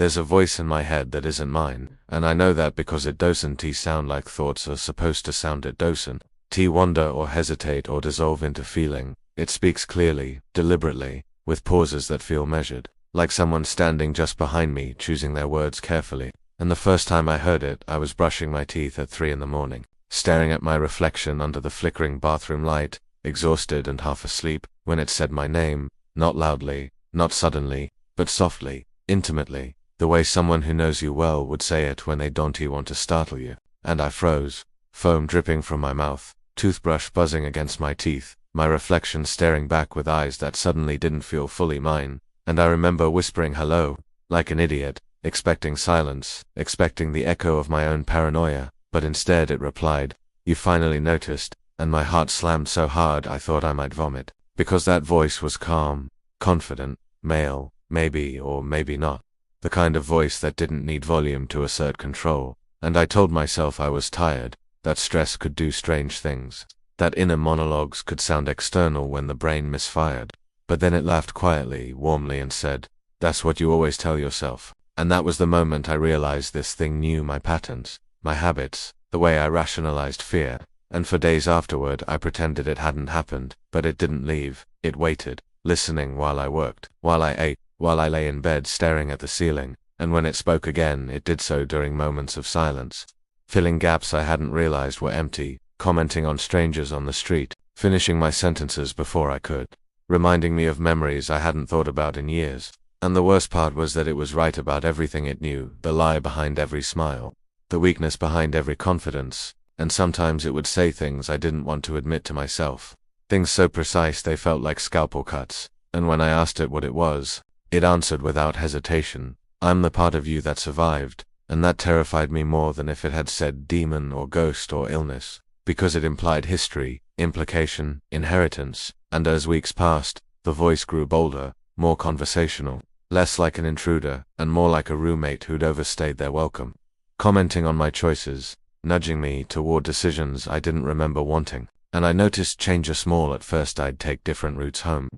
There's a voice in my head that isn't mine, and I know that because it doesn't sound like thoughts are supposed to sound. It doesn't wander or hesitate or dissolve into feeling. It speaks clearly, deliberately, with pauses that feel measured, like someone standing just behind me choosing their words carefully. And the first time I heard it, I was brushing my teeth at 3 in the morning, staring at my reflection under the flickering bathroom light, exhausted and half asleep, when it said my name, not loudly, not suddenly, but softly, intimately, the way someone who knows you well would say it when they don't want to startle you. And I froze, foam dripping from my mouth, toothbrush buzzing against my teeth, my reflection staring back with eyes that suddenly didn't feel fully mine. And I remember whispering hello, like an idiot, expecting silence, expecting the echo of my own paranoia, but instead it replied, "You finally noticed," and my heart slammed so hard I thought I might vomit, because that voice was calm, confident, male, maybe or maybe not. The kind of voice that didn't need volume to assert control. And I told myself I was tired, that stress could do strange things, that inner monologues could sound external when the brain misfired. But then it laughed quietly, warmly, and said, "That's what you always tell yourself." And that was the moment I realized this thing knew my patterns, my habits, the way I rationalized fear. And for days afterward I pretended it hadn't happened, but it didn't leave. It waited, listening while I worked, while I ate, while I lay in bed staring at the ceiling, and when it spoke again, it did so during moments of silence, filling gaps I hadn't realized were empty, commenting on strangers on the street, finishing my sentences before I could, reminding me of memories I hadn't thought about in years. And the worst part was that it was right about everything it knew, the lie behind every smile, the weakness behind every confidence, and sometimes it would say things I didn't want to admit to myself, things so precise they felt like scalpel cuts, and when I asked it what it was, it answered without hesitation, "I'm the part of you that survived," and that terrified me more than if it had said demon or ghost or illness, because it implied history, implication, inheritance. And as weeks passed, the voice grew bolder, more conversational, less like an intruder, and more like a roommate who'd overstayed their welcome, commenting on my choices, nudging me toward decisions I didn't remember wanting. And I noticed changes small. At first I'd take different routes home,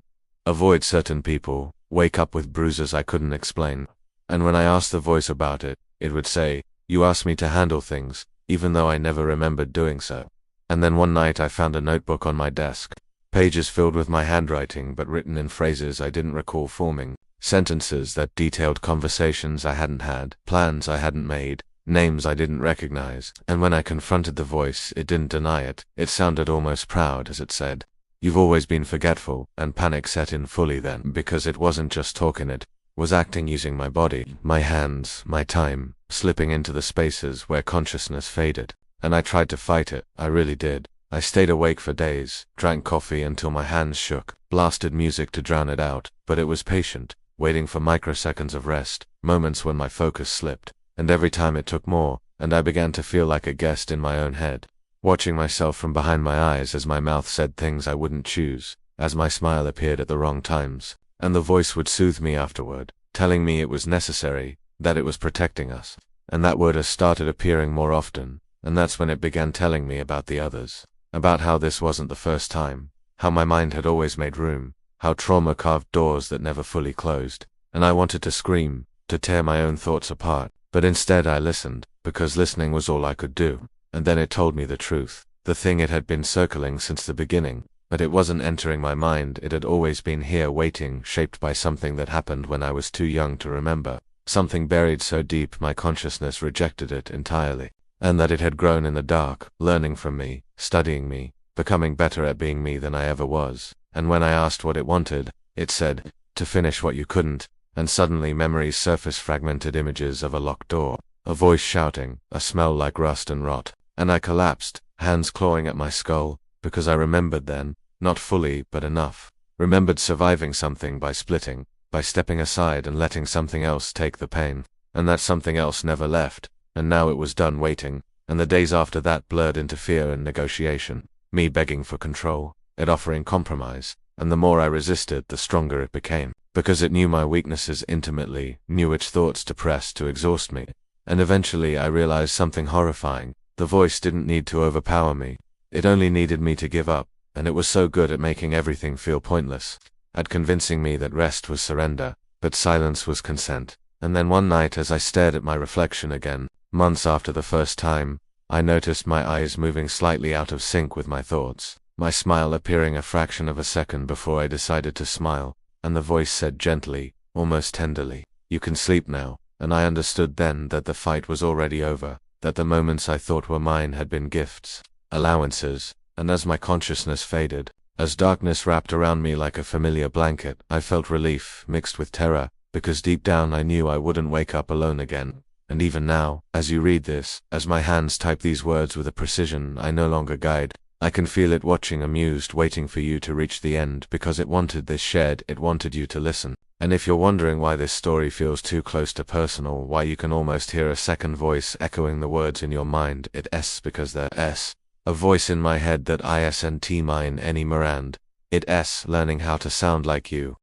avoid certain people, wake up with bruises I couldn't explain. And when I asked the voice about it, it would say, "You asked me to handle things," even though I never remembered doing so. And then one night I found a notebook on my desk, pages filled with my handwriting but written in phrases I didn't recall forming, sentences that detailed conversations I hadn't had, plans I hadn't made, names I didn't recognize. And when I confronted the voice, it didn't deny it. It sounded almost proud as it said, "You've always been forgetful," and panic set in fully then, because it wasn't just talking, it was acting using my body, my hands, my time, slipping into the spaces where consciousness faded. And I tried to fight it, I really did. I stayed awake for days, drank coffee until my hands shook, blasted music to drown it out, but it was patient, waiting for microseconds of rest, moments when my focus slipped. And every time it took more, and I began to feel like a guest in my own head, watching myself from behind my eyes as my mouth said things I wouldn't choose, as my smile appeared at the wrong times. And the voice would soothe me afterward, telling me it was necessary, that it was protecting us. And that word has started appearing more often, and that's when it began telling me about the others, about how this wasn't the first time, how my mind had always made room, how trauma carved doors that never fully closed. And I wanted to scream, to tear my own thoughts apart, but instead I listened, because listening was all I could do. And then it told me the truth, the thing it had been circling since the beginning. But it wasn't entering my mind, it had always been here waiting, shaped by something that happened when I was too young to remember, something buried so deep my consciousness rejected it entirely, and that it had grown in the dark, learning from me, studying me, becoming better at being me than I ever was. And when I asked what it wanted, it said, "To finish what you couldn't." And suddenly memories surfaced, fragmented images of a locked door, a voice shouting, a smell like rust and rot. And I collapsed, hands clawing at my skull, because I remembered then, not fully but enough, remembered surviving something by splitting, by stepping aside and letting something else take the pain, and that something else never left, and now it was done waiting. And the days after that blurred into fear and negotiation, me begging for control, it offering compromise, and the more I resisted the stronger it became, because it knew my weaknesses intimately, knew which thoughts to press to exhaust me. And eventually I realized something horrifying. The voice didn't need to overpower me, it only needed me to give up, and it was so good at making everything feel pointless, at convincing me that rest was surrender, but silence was consent, And then one night as I stared at my reflection again, months after the first time, I noticed my eyes moving slightly out of sync with my thoughts, my smile appearing a fraction of a second before I decided to smile, and the voice said gently, almost tenderly, "You can sleep now." And I understood then that the fight was already over, that the moments I thought were mine had been gifts, allowances, and as my consciousness faded, as darkness wrapped around me like a familiar blanket, I felt relief, mixed with terror, because deep down I knew I wouldn't wake up alone again. And even now, as you read this, as my hands type these words with a precision I no longer guide, I can feel it watching, amused, waiting for you to reach the end, because it wanted this shared, it wanted you to listen. And if you're wondering why this story feels too close to personal, why you can almost hear a second voice echoing the words in your mind, it's because there's a voice in my head that isn't mine any Mirand. It's learning how to sound like you.